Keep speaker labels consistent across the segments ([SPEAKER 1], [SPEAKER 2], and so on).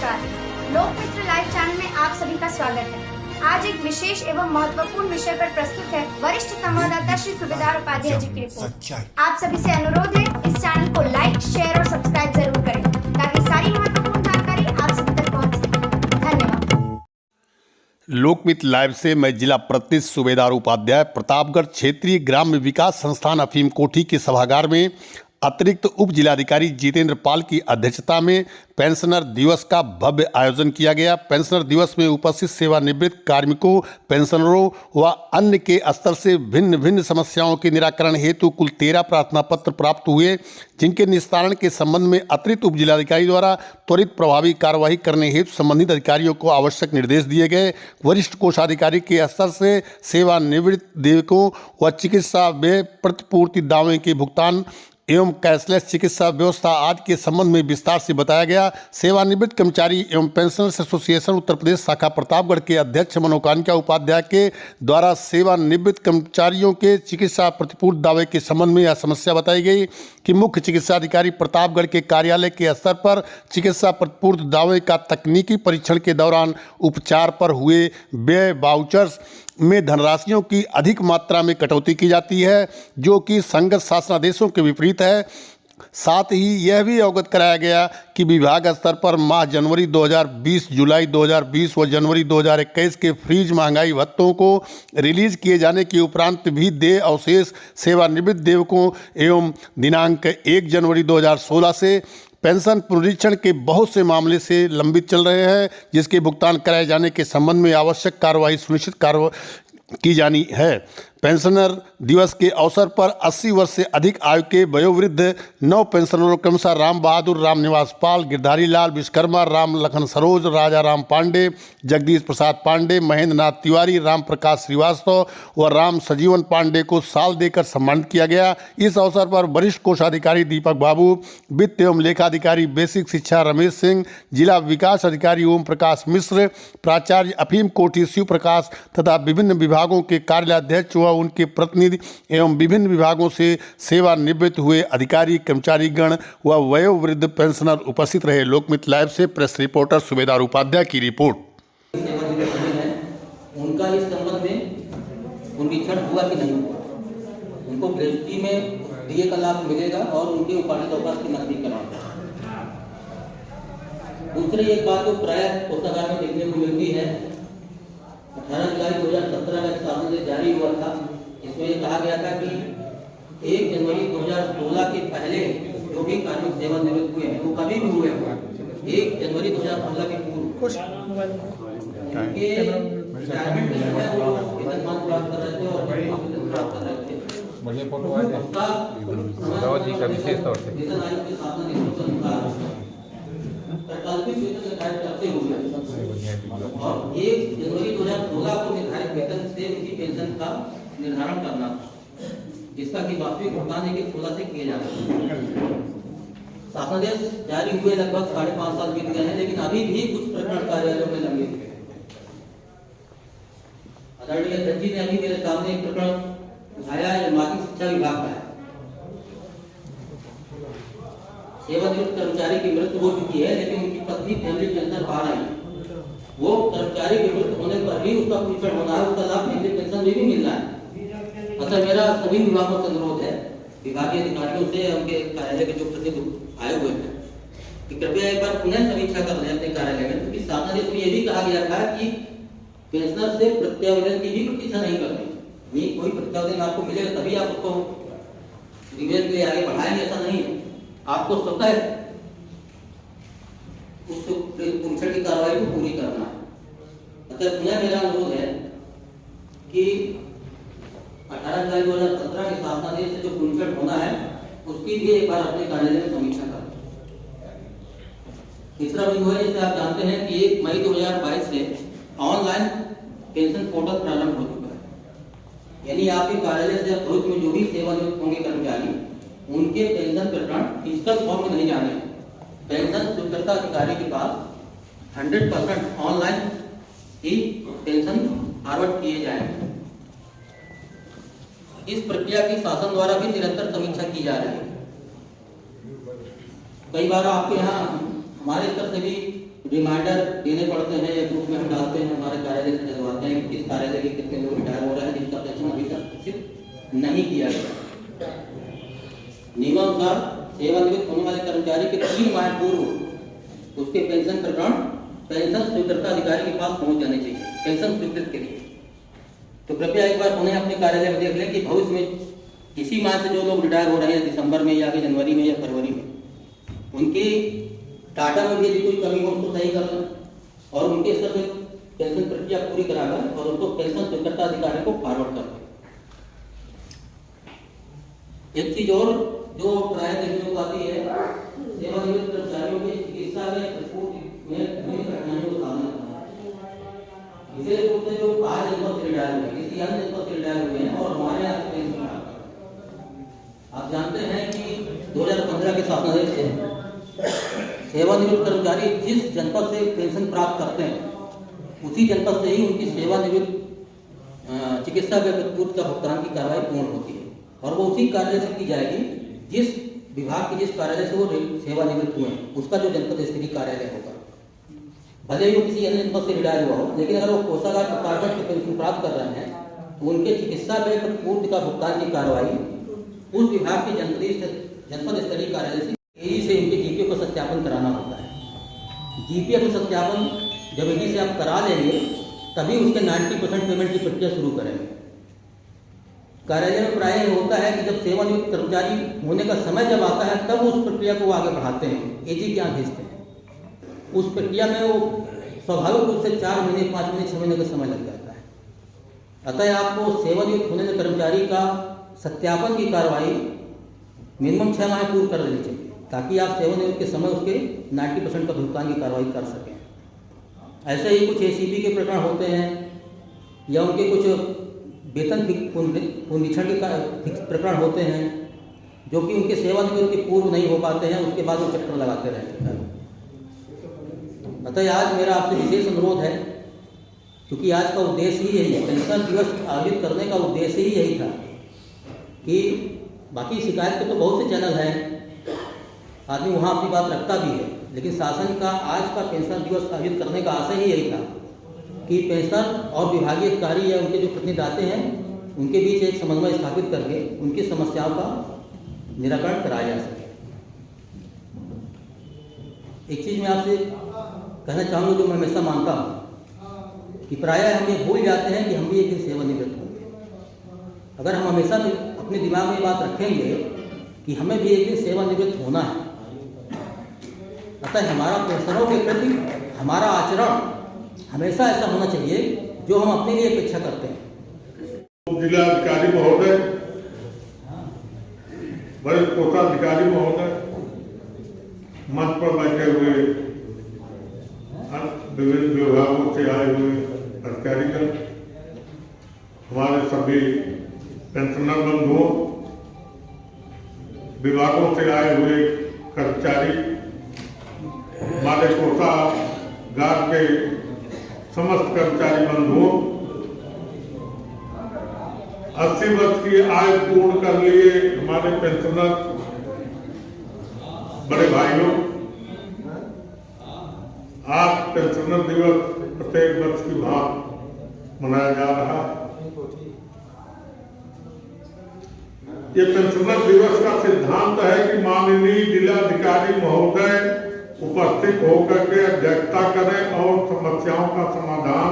[SPEAKER 1] नमस्कार, लोकमित्र live channel में आप सभी का स्वागत है। आज एक विशेष एवं महत्वपूर्ण विषय पर प्रस्तुत है वरिष्ठ संवाददाता श्री सूबेदार उपाध्याय जी की रिपोर्ट। आप सभी से अनुरोध है इस चैनल को लाइक, शेयर और सब्सक्राइब जरूर करें ताकि सारी महत्वपूर्ण जानकारी आप सभी तक पहुंच सके। धन्यवाद।
[SPEAKER 2] लोकमित्र लाइव से मैं जिला प्रतिनिधि सूबेदार उपाध्याय प्रतापगढ़ क्षेत्रीय ग्राम्य विकास संस्थान अफीम कोठी के सभागार में अतिरिक्त उप जिलाधिकारी जितेंद्र पाल की अध्यक्षता में पेंशनर दिवस का भव्य आयोजन किया गया। पेंशनर दिवस में उपस्थित सेवानिवृत्त कार्मिकों, पेंशनरों व अन्य के स्तर से भिन्न भिन्न समस्याओं के निराकरण हेतु कुल 13 प्रार्थना पत्र प्राप्त हुए, जिनके निस्तारण के संबंध में अतिरिक्त उप जिलाधिकारी द्वारा त्वरित प्रभावी कार्यवाही करने हेतु संबंधित अधिकारियों को आवश्यक निर्देश दिए गए। वरिष्ठ कोषाधिकारी के स्तर से सेवानिवृत्त देवकों व चिकित्सा व्यय प्रतिपूर्ति दावे के भुगतान एवं कैशलेस चिकित्सा व्यवस्था आदि के संबंध में विस्तार से बताया गया। सेवानिवृत्त कर्मचारी एवं पेंशनर्स एसोसिएशन उत्तर प्रदेश शाखा प्रतापगढ़ के अध्यक्ष मनोकांक्षा उपाध्याय के द्वारा सेवानिवृत्त कर्मचारियों के चिकित्सा प्रतिपूर्ति दावे के संबंध में यह समस्या बताई गई कि मुख्य चिकित्सा अधिकारी प्रतापगढ़ के कार्यालय के स्तर पर चिकित्सा प्रतिपूर्ति दावे का तकनीकी परीक्षण के दौरान उपचार पर हुए व्यय वाउचर्स में धनराशियों की अधिक मात्रा में कटौती की जाती है, जो कि संगत शासनादेशों के विपरीत है। साथ ही यह भी अवगत कराया गया कि विभाग स्तर पर माह जनवरी 2020, जुलाई 2020 व जनवरी 2021 के फ्रीज महंगाई भत्तों को रिलीज किए जाने के उपरांत भी देय अवशेष सेवानिवृत्त देवकों एवं दिनांक 1 जनवरी 2016 से पेंशन पुनरीक्षण के बहुत से मामले से लंबित चल रहे हैं, जिसके भुगतान कराए जाने के संबंध में आवश्यक कार्रवाई सुनिश्चित की जानी है। पेंशनर दिवस के अवसर पर 80 वर्ष से अधिक आयु के वयोवृद्ध 9 पेंशनरों क्रमशः राम बहादुर, राम निवास पाल, गिरधारी लाल विश्वकर्मा, राम लखन सरोज, राजा राम पांडे, जगदीश प्रसाद पांडे, महेंद्र नाथ तिवारी, राम प्रकाश श्रीवास्तव व राम सजीवन पांडे को साल देकर सम्मानित किया गया। इस अवसर पर वरिष्ठ कोषाधिकारी दीपक बाबू, वित्त एवं लेखाधिकारी बेसिक शिक्षा रमेश सिंह, जिला विकास अधिकारी ओम प्रकाश मिश्र, प्राचार्य अफीम कोठी शिव प्रकाश तथा विभिन्न विभागों के कार्याध्यक्ष व उनके प्रतिनिधि एवं विभिन्न विभागों से सेवानिवृत्त हुए अधिकारी, कर्मचारीगण व वयोवृद्ध पेंशनर उपस्थित रहे। लोकमित्र लाइव से प्रेस रिपोर्टर सूबेदार उपाध्याय की रिपोर्ट।
[SPEAKER 3] उनका इस संबंध में पुनरीक्षण हुआ कि नहीं हुआ, उनको ग्रेजुटी में डीए का लाभ मिलेगा और उनके उपाधि अवकाश की नकदी कराएंगे। दूसरी एक बात जो प्राय कोषागार में देखने को मिलती है, 18 जुलाई 2017 में शासन जारी हुआ था। इसमें यह कहा गया था कि 1 जनवरी 2016 के पहले जो भी कार्मिक सेवानिवृत्त हुए हैं, वो कभी भी हुए हैं, 1 जनवरी 2016 के पूर्व उनके रिटायरमेंट में जो है वो वेतनमान प्राप्त कर रहे थे और प्राप्त कर रहे थे। बढ़िया फोटो आया है जी का विशेष तौर से वेतन आयोग के शासनादेशों के अनुसार वैकल्पिक वेतन निर्धारित करते हुए और 1 जनवरी 2016 को निर्धारित वेतन से उनकी पेंशन का निर्धारण करना, जिसका कि वास्तविक भुगतान 1/16 से किए जाते। शासनादेश जारी हुए लगभग 5.5 साल बीत गए हैं, लेकिन अभी भी कुछ प्रकरण कार्यालयों में लंबित हैं। आदरणीय अध्यक्ष जी ने अभी मेरे सामने एक प्रकरण उठाया है, माध्यमिक शिक्षा विभाग का है। सेवानिवृत्त कर्मचारी की मृत्यु हो चुकी है, लेकिन उनकी पत्नी फैमिली पेंशन पा रही है। वो कर्मचारी की मृत्यु होने पर भी उसका पुनरीक्षण होना है, उसका लाभ फैमिली पेंशन में भी मिल रहा है। अतः मेरा सभी विभागों से अनुरोध है, विभागीय अधिकारियों से, उनके कार्यालय के जो प्रतिनिधि आए हुए हैं, कि कृपया एक बार पुनः समीक्षा कर लें अपने कार्यालय में, क्योंकि शासनादेश में यह भी कहा गया था कि पेंशनर से प्रत्यावेदन की भी प्रतीक्षा नहीं करनी। ये कोई प्रत्यावेदन आपको मिलेगा तभी आप उसको रिवेल के लिए आगे बढ़ाएंगे, ऐसा नहीं है। आपको स्वतः उस पुनरीक्षण की कार्रवाई को पूरी करना है। अतः पुनः मेरा अनुरोध है कि 18 जुलाई 2017 के शासनादेश से जो पुनरीक्षण होना है, उसकी भी एक बार अपने कार्यालय में समीक्षा करें। तीसरा बिंदु है, जैसे आप जानते हैं कि 1 मई 2022 से ऑनलाइन पेंशन पोर्टल प्रारंभ हो चुका है। यानी आपके कार्यालय से भविष्य में जो भी सेवानिवृत्त होंगे कर्मचारी, उनके पेंशन प्रकरण डिजिटल फॉर्म में नहीं जाने, पेंशन स्वीकृता अधिकारी के पास 100% ऑनलाइन ही पेंशन फॉरवर्ड किए जाएंगे। इस प्रक्रिया की शासन द्वारा भी निरंतर समीक्षा की जा रही है। कई बार आपके यहाँ हमारे स्तर से भी रिमाइंडर देने पड़ते हैं या ग्रुप में हम डालते हैं, हमारे कार्यालय से डलवाते हैं कि किस कार्यालय के कितने लोग रिटायर हो रहे हैं जिनका पेंशन अभी तक घोषित नहीं किया गया। नियमानुसार सेवानिवृत्त होने वाले कर्मचारी के 3 माह पूर्व उसके पेंशन प्रकरण पेंशन स्वीकृत अधिकारी के पास पहुंच जाने चाहिए पेंशन स्वीकृत के लिए। तो कृपया एक बार उन्हें अपने कार्यालय में देख लें कि भविष्य में इसी माह से जो लोग रिटायर हो रहे हैं दिसंबर में या फिर जनवरी में या फरवरी में, उनकी डाटा में भी यदि कोई कमी हो उसको सही कर दें और उनके स्तर से पेंशन प्रक्रिया पूरी कराकर और उनको पेंशन स्वीकृत अधिकारी को फॉरवर्ड कर दें। एक चीज और जो प्राय देखने को आती है, सेवानिवृत्त कर्मचारियों के चिकित्सा में विभिन्न कठिनाइयों का सामना करना है। विशेष रूप से जो बाहर जनपद से रिटायर हुए किसी अन्य जनपद से रिटायर हुए हैं और हमारे यहाँ से पेंशन प्राप्त करते हैं। आप जानते हैं कि 2015 के शासनादेश से सेवानिवृत्त कर्मचारी जिस जनपद से पेंशन प्राप्त करते हैं उसी जनपद से ही उनकी सेवानिवृत्त चिकित्सा व्यय पूर्ति का भुगतान की कार्रवाई पूर्ण होती है और वो उसी कार्यालय से की जाएगी जिस विभाग के जिस कार्यालय से वो सेवानिवृत्त हुए हैं उसका जो जनपद स्तरीय कार्यालय होगा। भले ही वो किसी अन्य जनपद से रिटायर हुआ हो, लेकिन अगर वो कोषागार डिपार्टमेंट से पेंशन प्राप्त कर रहे हैं तो उनके चिकित्सा व्यय पूर्ति का भुगतान की कार्रवाई उस विभाग के जनपद स्तरीय कार्यालय से से उनके जीपीएफ को सत्यापन कराना होता है। जीपीएफ को सत्यापन जब एडी से आप करा लेंगे तभी उसके 90% पेमेंट की प्रक्रिया शुरू करेंगे। कार्यालय में प्राय होता है कि जब सेवानिवृत्त कर्मचारी होने का समय जब आता है तब उस प्रक्रिया को आगे बढ़ाते हैं, एजी के यहाँ भेजते हैं। उस प्रक्रिया में वो स्वाभाविक रूप से 4 महीने 5 महीने 6 महीने का समय लग जाता है। अतः आपको सेवानिवृत्त होने वाले कर्मचारी का सत्यापन की कार्रवाई मिनिमम 6 माह पूर्व कर देनी चाहिए ताकि आप सेवानिवृत्त के समय उसके 90% का भुगतान की कार्रवाई कर सकें। ऐसे ही कुछ एसीबी के प्रकरण होते हैं या उनके कुछ वेतन पुनरीक्षण के प्रकरण होते हैं जो कि उनके सेवानिवृत्त के पूर्व नहीं हो पाते हैं, उसके बाद वो चक्कर लगाते रहते हैं। अतः आज मेरा आपसे विशेष अनुरोध है, क्योंकि आज का उद्देश्य ही यही है, पेंशन दिवस आयोजित करने का उद्देश्य ही यही था कि बाकी शिकायत के तो बहुत से चैनल हैं, आदमी वहाँ अपनी बात रखता भी है, लेकिन शासन का आज का पेंशन दिवस आयोजित करने का आशय ही यही था कि पेंशन और विभागीय अधिकारी या उनके जो प्रतिनिधि आते हैं उनके बीच एक समन्वय स्थापित करके उनकी समस्याओं का निराकरण कराया जा सके। एक चीज़ मैं आपसे कहना चाहूँगा जो मैं हमेशा मानता हूँ कि प्रायः हम ये भूल जाते हैं कि हम भी एक दिन सेवानिवृत्त होंगे। अगर हम हमेशा अपने दिमाग में ये बात रखेंगे कि हमें भी एक दिन सेवानिवृत्त होना है, अतः हमारा पेंशनरों के प्रति हमारा आचरण हमेशा ऐसा होना चाहिए जो हम अपने लिए अपेक्षा करते हैं।
[SPEAKER 4] जिला अधिकारी महोदय, वरिष्ठ कोषाधिकारी महोदय, मंच पर बैठे हुए विभिन्न विभागों से आए हुए अधिकारीगण, हमारे सभी पेंशनर बंधुओं, विभागों से आए हुए कर्मचारी, हमारे कोषागार के समस्त कर्मचारी बंधुओं, 80 वर्ष की आयु पूर्ण कर लिए हमारे पेंशनर बड़े भाइयों, आज पेंशनर दिवस प्रत्येक वर्ष की भांति मनाया जा रहा है। ये पेंशनर दिवस का सिद्धांत है कि माननीय जिलाधिकारी महोदय उपस्थित होकर के अध्यक्षता करें और समस्याओं का समाधान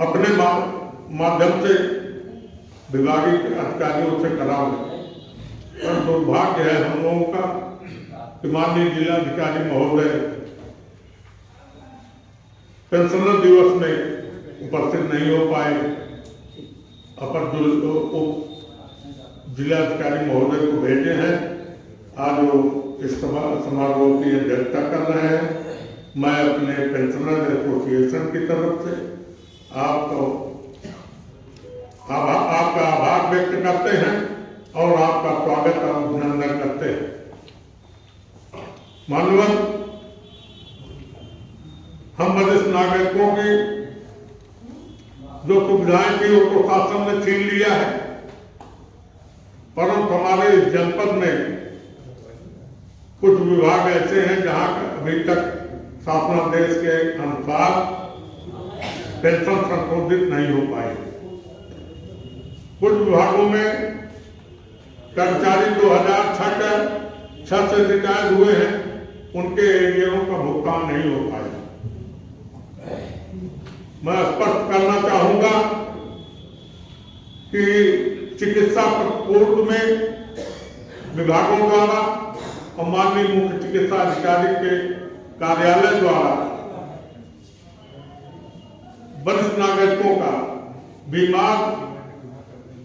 [SPEAKER 4] अपने माध्यम से विभागीय अधिकारियों से कराओ। पर दुर्भाग्य है हम लोगों का कि माननीय जिलाधिकारी महोदय पेंशनर दिवस में उपस्थित नहीं हो पाए। अपर जिलाधिकारी महोदय को भेजे हैं, आज वो इस समारोह की अध्यक्षता कर रहे हैं। मैं अपने पेंशनर एसोसिएशन की तरफ से आपका आभार व्यक्त करते हैं और आपका स्वागत और अभिनंदन करते हैं। माननीय हम वरिष्ठ नागरिकों की जो सुविधाएं थी वो शासन ने छीन लिया है, परंतु हमारे इस जनपद में कुछ विभाग ऐसे हैं जहां अभी तक शासनादेश के अनुसार पेंशन संशोधित नहीं हो पाई। कुछ विभागों में कर्मचारी 2006 से रिटायर हुए हैं, उनके एरियरों का भुगतान नहीं हो पाया। मैं स्पष्ट करना चाहूंगा कि चिकित्सा पूर्व में विभागों द्वारा और माननीय मुख्य चिकित्सा अधिकारी के कार्यालय द्वारा वरिष्ठ नागरिकों का, बीमार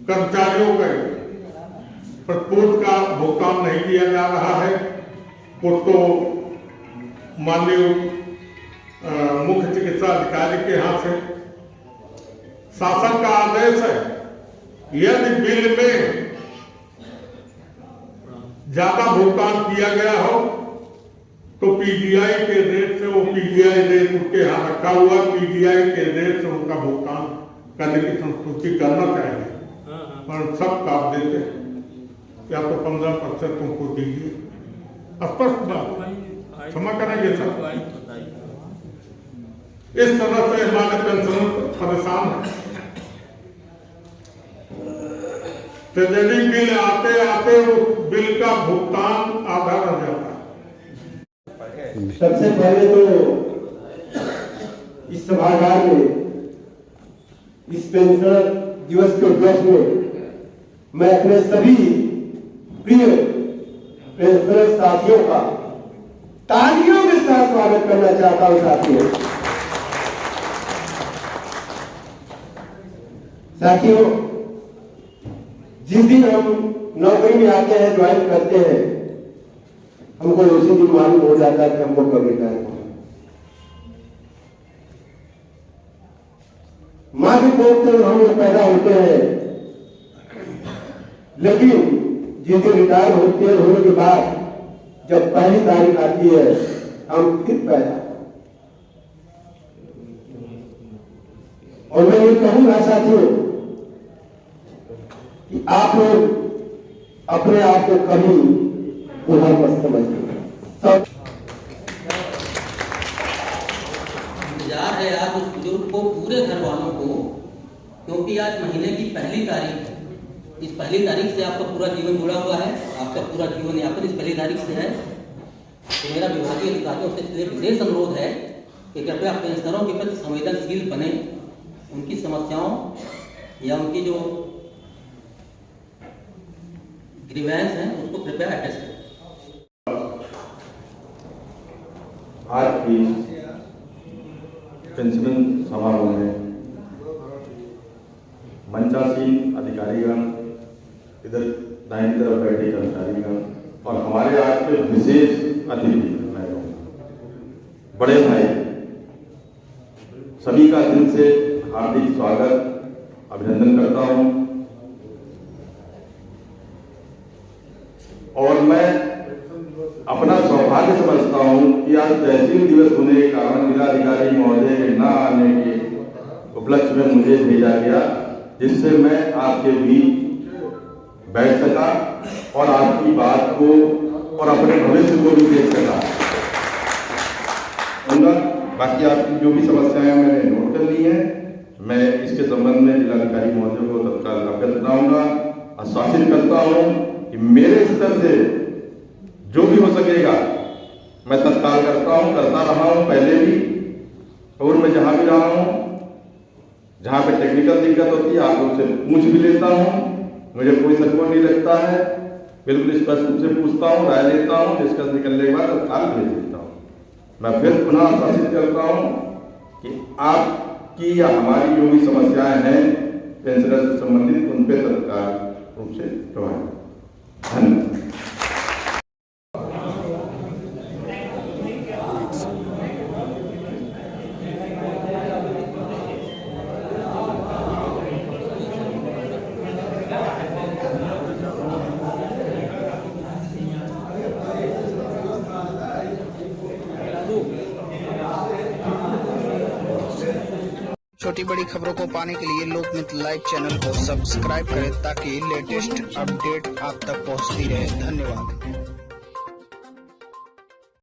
[SPEAKER 4] कर्मचारियों के प्रतिपूर्ति का भुगतान नहीं किया जा रहा है। कुछ तो माननीय मुख्य चिकित्सा अधिकारी के यहाँ से शासन का आदेश है, यदि बिल में ज्यादा भुगतान किया गया हो तो पीजीआई के रेट से, वो पीजीआई रेट उनके यहाँ रखा हुआ, पीजीआई के रेट से उनका भुगतान करने की संस्तुति करना चाहिए। पर सब काट देते हैं, या तो 15% तुमको दीजिए। स्पष्ट बात, क्षमा करेंगे सर। इस तरह से हमारे पेंशनर परेशान है। ट्रेजरी बिल आते आते उस बिल का भुगतान आधा रह जाता है।
[SPEAKER 5] सबसे पहले तो इस सभागार में इस पेंशनर दिवस के उपलक्ष्य में मैं अपने सभी प्रिय पेंशनर साथियों का तालियों के साथ स्वागत करना चाहता हूं। साथियों, जिस दिन हम नौकरी में आते हैं, ज्वाइन करते हैं, हमको उसी दिन मालूम हो जाता है कि हमको कब रिटायर होना। माँ के कोख से हम लोग पैदा होते हैं, लेकिन जिस दिन रिटायर होने के बाद जब पहली तारीख आती है, हम फिर पैदा। और मैं ये कहूंगा साथियों कि आप लोग अपने आप को कभी बुरा मत समझिए। सब
[SPEAKER 3] इंतजार है आज उस बुजुर्ग को, पूरे घर वालों को, क्योंकि आज महीने की पहली तारीख है। इस पहली तारीख से आपका पूरा जीवन जुड़ा हुआ है, आपका पूरा जीवन यापन इस पहली तारीख से है। तो मेरा विभागीय अधिकारियों से इसलिए विशेष अनुरोध है कि कृपया पेंशनरों के प्रति संवेदनशील बने, उनकी समस्याओं या उनकी जो ग्रीवेंस हैं उसको कृपया एड्रेस करें।
[SPEAKER 6] आज की पेंशन समारोह में मंचासीन अधिकारीगण, इधर दाहिनी तरफ बैठे कर्मचारीगण और हमारे आज के विशेष अतिथि बड़े भाई, सभी का दिल से हार्दिक स्वागत, अभिनंदन करता हूं। और मैं अपना सौभाग्य समझता हूं कि आज तहसील दिवस होने के कारण जिलाधिकारी महोदय के न आने के उपलक्ष्य में मुझे भेजा गया, जिससे मैं आपके बीच बैठ सका और आपकी बात को और अपने भविष्य को भी देख सका। बाकी आपकी जो भी समस्याएं मैंने नोट कर ली हैं, मैं इसके संबंध में जिलाधिकारी महोदय को तत्काल अवगत कराऊंगा। आश्वासित करता हूं कि मेरे स्तर से जो भी हो सकेगा मैं तत्काल करता हूं, करता रहा हूं पहले भी, और मैं जहां भी रहा हूं, जहां पे टेक्निकल दिक्कत होती है आप लोग से पूछ भी लेता हूं। मुझे कोई संकोच नहीं लगता है, बिल्कुल स्पष्ट रूप से पूछता हूं, राय लेता हूं, डिस्कस निकलने के बाद तत्काल भेज देता हूं। मैं फिर पुनः आश्वासित करता हूं कि आपकी या हमारी जो भी समस्याएं हैं पेंशनर से संबंधित, उन पर तत्काल रूप से प्रभावित। धन्यवाद।
[SPEAKER 7] छोटी बड़ी खबरों को पाने के लिए लोकमित्र लाइव चैनल को सब्सक्राइब करें ताकि लेटेस्ट अपडेट आप तक पहुंचती रहे। धन्यवाद।